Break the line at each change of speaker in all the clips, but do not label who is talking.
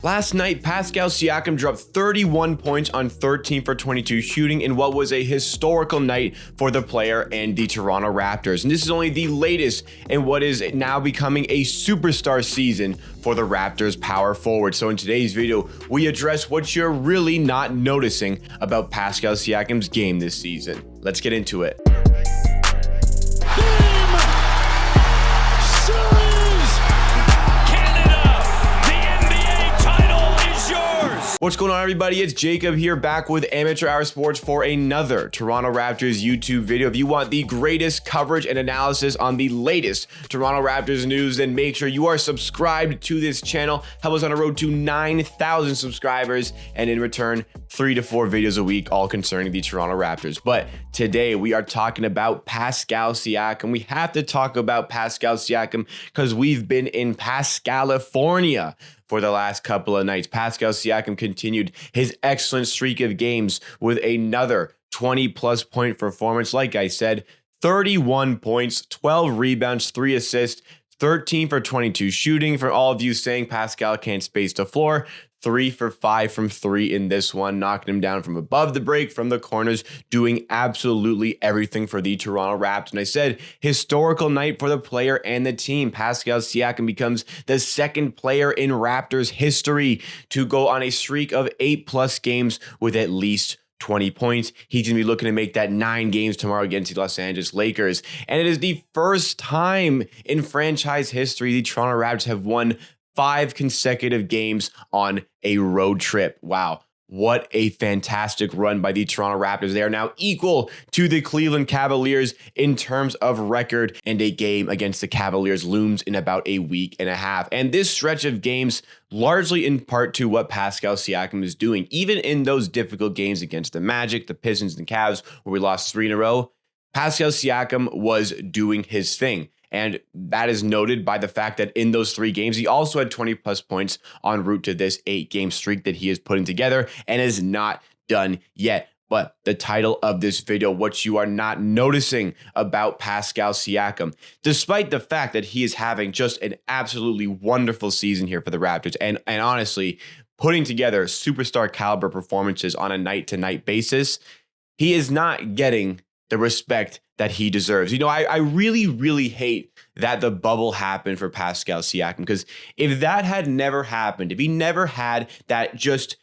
Last night, Pascal Siakam dropped 31 points on 13 for 22 shooting in what was a historical night for the player and the Toronto Raptors. And this is only the latest in what is now becoming a superstar season for the Raptors power forward. So in today's video, we address what you're really not noticing about Pascal Siakam's game this season. Let's get into it. What's going on, everybody? It's Jacob here, back with Amateur Hour Sports for another Toronto Raptors YouTube video. If you want the greatest coverage and analysis on the latest Toronto Raptors news, then make sure you are subscribed to this channel. Help us on a road to 9,000 subscribers, and in return, 3 to 4 videos a week, all concerning the Toronto Raptors. But today we are talking about Pascal Siakam. We have to talk about Pascal Siakam because we've been in Pascalifornia for the last couple of nights. Pascal Siakam continued his excellent streak of games with another 20-plus point performance. Like I said, 31 points, 12 rebounds, 3 assists, 13 for 22 shooting. For all of you saying Pascal can't space the floor, 3 for 5 from 3 in this one, knocking him down from above the break, from the corners, doing absolutely everything for the Toronto Raptors. And I said, historical night for the player and the team. Pascal Siakam becomes the second player in Raptors history to go on a streak of 8+ games with at least 20 points. He's going to be looking to make that 9 games tomorrow against the Los Angeles Lakers. And it is the first time in franchise history the Toronto Raptors have won 5 consecutive games on a road trip. Wow. What a fantastic run by the Toronto Raptors. They are now equal to the Cleveland Cavaliers in terms of record, and a game against the Cavaliers looms in about a week and a half. And this stretch of games largely in part to what Pascal Siakam is doing. Even in those difficult games against the Magic, the Pistons, and Cavs, where we lost 3 in a row, Pascal Siakam was doing his thing. And that is noted by the fact that in those 3 games, he also had 20+ points en route to this 8-game streak that he is putting together and is not done yet. But the title of this video, what you are not noticing about Pascal Siakam, despite the fact that he is having just an absolutely wonderful season here for the Raptors, and honestly, putting together superstar caliber performances on a night-to-night basis, he is not getting the respect that he deserves. You know, I really hate that the bubble happened for Pascal Siakam, because if that had never happened, if he never had that just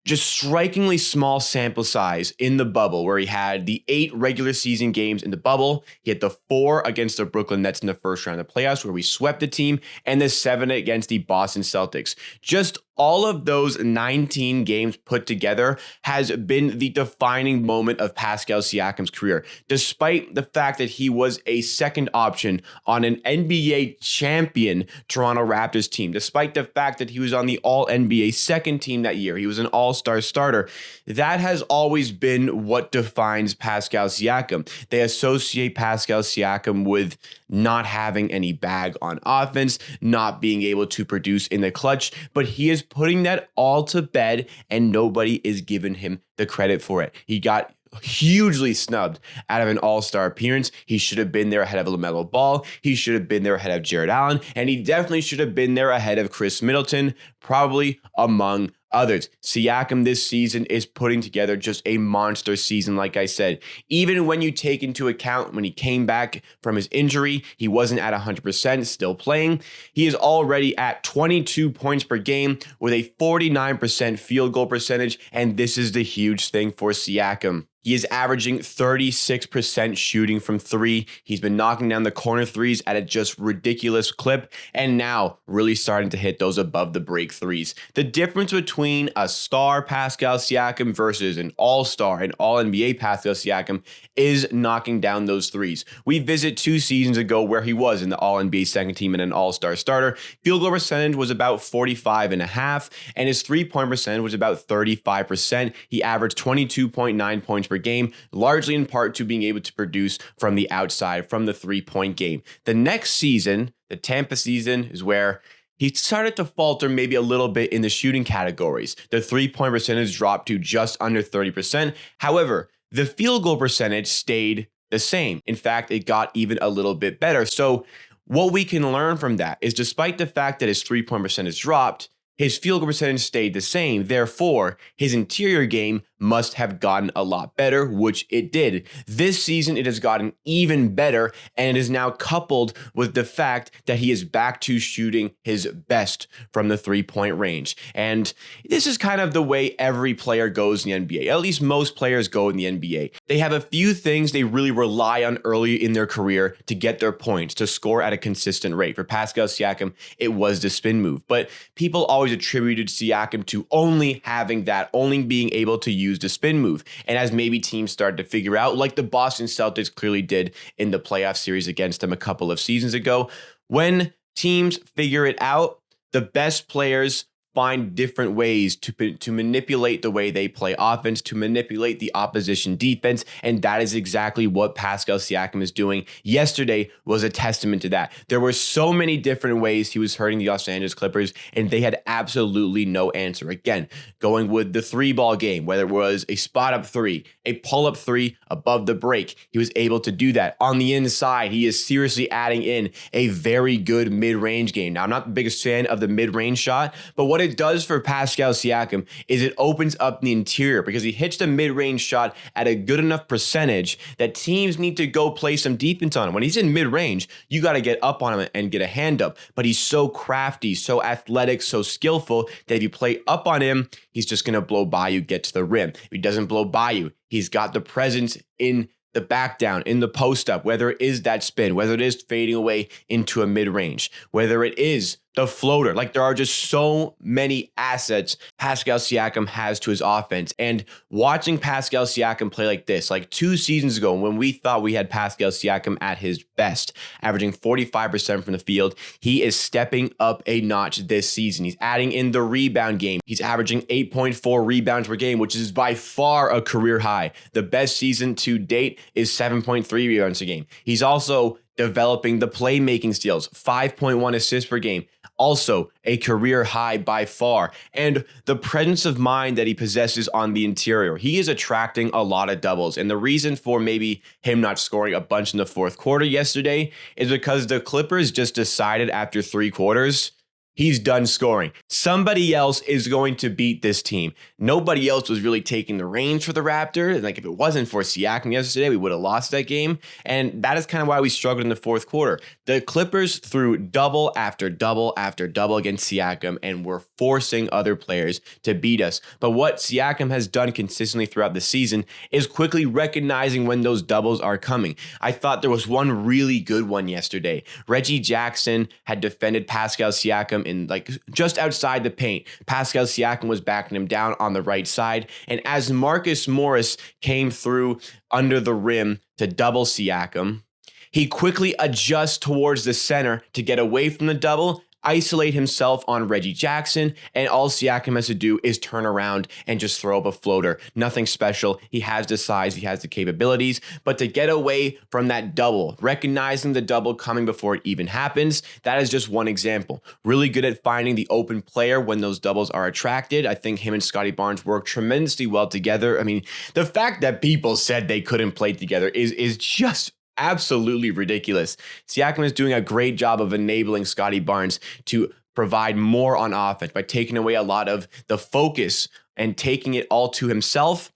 strikingly small sample size in the bubble, where he had the 8 regular season games in the bubble, he had the 4 against the Brooklyn Nets in the first round of the playoffs, where we swept the team, and the 7 against the Boston Celtics. Just all of those 19 games put together has been the defining moment of Pascal Siakam's career, despite the fact that he was a second option on an NBA champion Toronto Raptors team, despite the fact that he was on the All-NBA second team that year. He was an all-star starter. That has always been what defines Pascal Siakam. They associate Pascal Siakam with not having any bag on offense, not being able to produce in the clutch, but he is putting that all to bed, and nobody is giving him the credit for it. He got hugely snubbed out of an all-star appearance. He should have been there ahead of LaMelo Ball. He should have been there ahead of Jared Allen, and he definitely should have been there ahead of Chris Middleton, probably among others. Siakam this season is putting together just a monster season, like I said. Even when you take into account when he came back from his injury, he wasn't at 100%, still playing. He is already at 22 points per game with a 49% field goal percentage, and this is the huge thing for Siakam. He is averaging 36% shooting from 3. He's been knocking down the corner threes at a just ridiculous clip, and now really starting to hit those above the break threes. The difference between a star Pascal Siakam versus an all-star, an all-NBA Pascal Siakam, is knocking down those threes. We visit 2 seasons ago where he was in the all-NBA second team and an all-star starter. Field goal percentage was about 45.5, and his 3-point percentage was about 35%. He averaged 22.9 points per game, largely in part to being able to produce from the outside, from the 3-point game. The next season, the Tampa season, is where he started to falter maybe a little bit in the shooting categories. The 3-point percentage dropped to just under 30%. However, the field goal percentage stayed the same. In fact, it got even a little bit better. So what we can learn from that is, despite the fact that his 3-point percentage dropped, His field goal percentage stayed the same. Therefore, his interior game must have gotten a lot better, which it did. This season, it has gotten even better, and it is now coupled with the fact that he is back to shooting his best from the three-point range. And this is kind of the way every player goes in the NBA. At least most players go in the NBA. They have a few things they really rely on early in their career to get their points, to score at a consistent rate. For Pascal Siakam, it was the spin move. But people always attributed Siakam to only having that, only being able to use the spin move. And as maybe teams started to figure out, like the Boston Celtics clearly did in the playoff series against them a couple of seasons ago, when teams figure it out, the best players find different ways to manipulate the way they play offense, to manipulate the opposition defense, and that is exactly what Pascal Siakam is doing. Yesterday was a testament to that. There were so many different ways he was hurting the Los Angeles Clippers, and they had absolutely no answer. Again, going with the three-ball game, whether it was a spot-up three, a pull-up three above the break, he was able to do that. On the inside, he is seriously adding in a very good mid-range game. Now, I'm not the biggest fan of the mid-range shot, but what it does for Pascal Siakam is it opens up the interior because he hits the mid-range shot at a good enough percentage that teams need to go play some defense on him. When he's in mid-range, you got to get up on him and get a hand up. But he's so crafty, so athletic, so skillful that if you play up on him, he's just going to blow by you, get to the rim. If he doesn't blow by you, he's got the presence in the back down, in the post up, whether it is that spin, whether it is fading away into a mid-range, whether it is the floater. Like, there are just so many assets Pascal Siakam has to his offense. And watching Pascal Siakam play like this, like 2 seasons ago when we thought we had Pascal Siakam at his best, averaging 45% from the field, he is stepping up a notch this season. He's adding in the rebound game. He's averaging 8.4 rebounds per game, which is by far a career high. The best season to date is 7.3 rebounds a game. He's also developing the playmaking skills, 5.1 assists per game, also a career high by far. And the presence of mind that he possesses on the interior, he is attracting a lot of doubles. And the reason for maybe him not scoring a bunch in the fourth quarter yesterday is because the Clippers just decided after 3 quarters, he's done scoring. Somebody else is going to beat this team. Nobody else was really taking the reins for the Raptors. Like, if it wasn't for Siakam yesterday, we would have lost that game. And that is kind of why we struggled in the fourth quarter. The Clippers threw double after double after double against Siakam and were forcing other players to beat us. But what Siakam has done consistently throughout the season is quickly recognizing when those doubles are coming. I thought there was one really good one yesterday. Reggie Jackson had defended Pascal Siakam in like just outside the paint. Pascal Siakam was backing him down on the right side. And as Marcus Morris came through under the rim to double Siakam, he quickly adjusts towards the center to get away from the double, isolate himself on Reggie Jackson, and all Siakam has to do is turn around and just throw up a floater. Nothing special. He has the size, he has the capabilities, but to get away from that double, recognizing the double coming before it even happens, that is just one example. Really good at finding the open player when those doubles are attracted. I think him and Scotty Barnes work tremendously well together. I mean, the fact that people said they couldn't play together is just absolutely ridiculous. Siakam is doing a great job of enabling Scotty Barnes to provide more on offense by taking away a lot of the focus and taking it all to himself.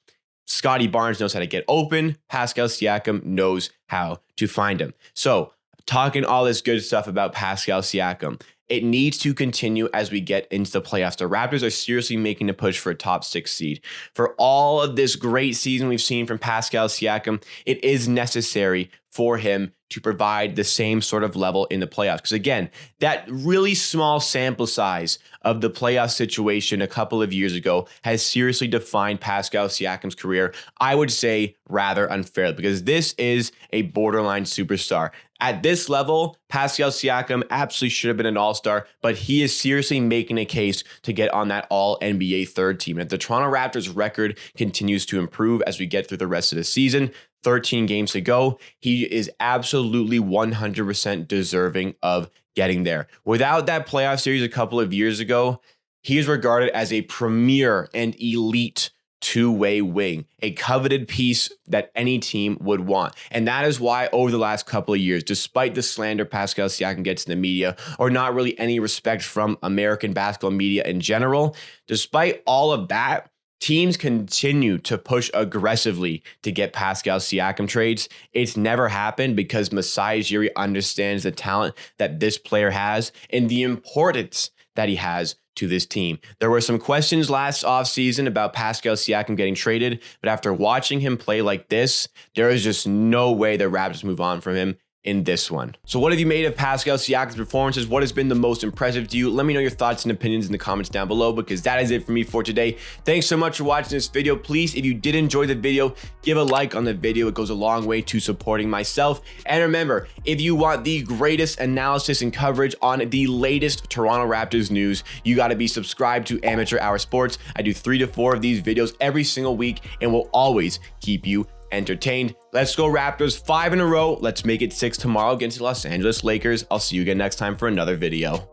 Scotty Barnes knows how to get open. Pascal Siakam knows how to find him. So, talking all this good stuff about Pascal Siakam, it needs to continue as we get into the playoffs. The Raptors are seriously making a push for a top 6 seed. For all of this great season we've seen from Pascal Siakam, it is necessary for him to provide the same sort of level in the playoffs. Because again, that really small sample size of the playoff situation a couple of years ago has seriously defined Pascal Siakam's career, I would say rather unfairly, because this is a borderline superstar. At this level, Pascal Siakam absolutely should have been an all-star, but he is seriously making a case to get on that all-NBA third team. And if the Toronto Raptors record continues to improve as we get through the rest of the season, 13 games to go, he is absolutely 100% deserving of getting there. Without that playoff series a couple of years ago, he is regarded as a premier and elite two-way wing, a coveted piece that any team would want. And that is why over the last couple of years, despite the slander Pascal Siakam gets in the media, or not really any respect from American basketball media in general, despite all of that, teams continue to push aggressively to get Pascal Siakam trades. It's never happened because Masai Ujiri understands the talent that this player has and the importance that he has to this team. There were some questions last offseason about Pascal Siakam getting traded, but after watching him play like this, there is just no way the Raptors move on from him in this one. So what have you made of Pascal Siakam's performances? What has been the most impressive to you? Let me know your thoughts and opinions in the comments down below, because that is it for me for today. Thanks so much for watching this video. Please, if you did enjoy the video, give a like on the video. It goes a long way to supporting myself. And remember, if you want the greatest analysis and coverage on the latest Toronto Raptors news, you got to be subscribed to Amateur Hour Sports. I do 3 to 4 of these videos every single week and will always keep you entertained. Let's go Raptors, 5 in a row. Let's make it 6 tomorrow against the Los Angeles Lakers. I'll see you again next time for another video.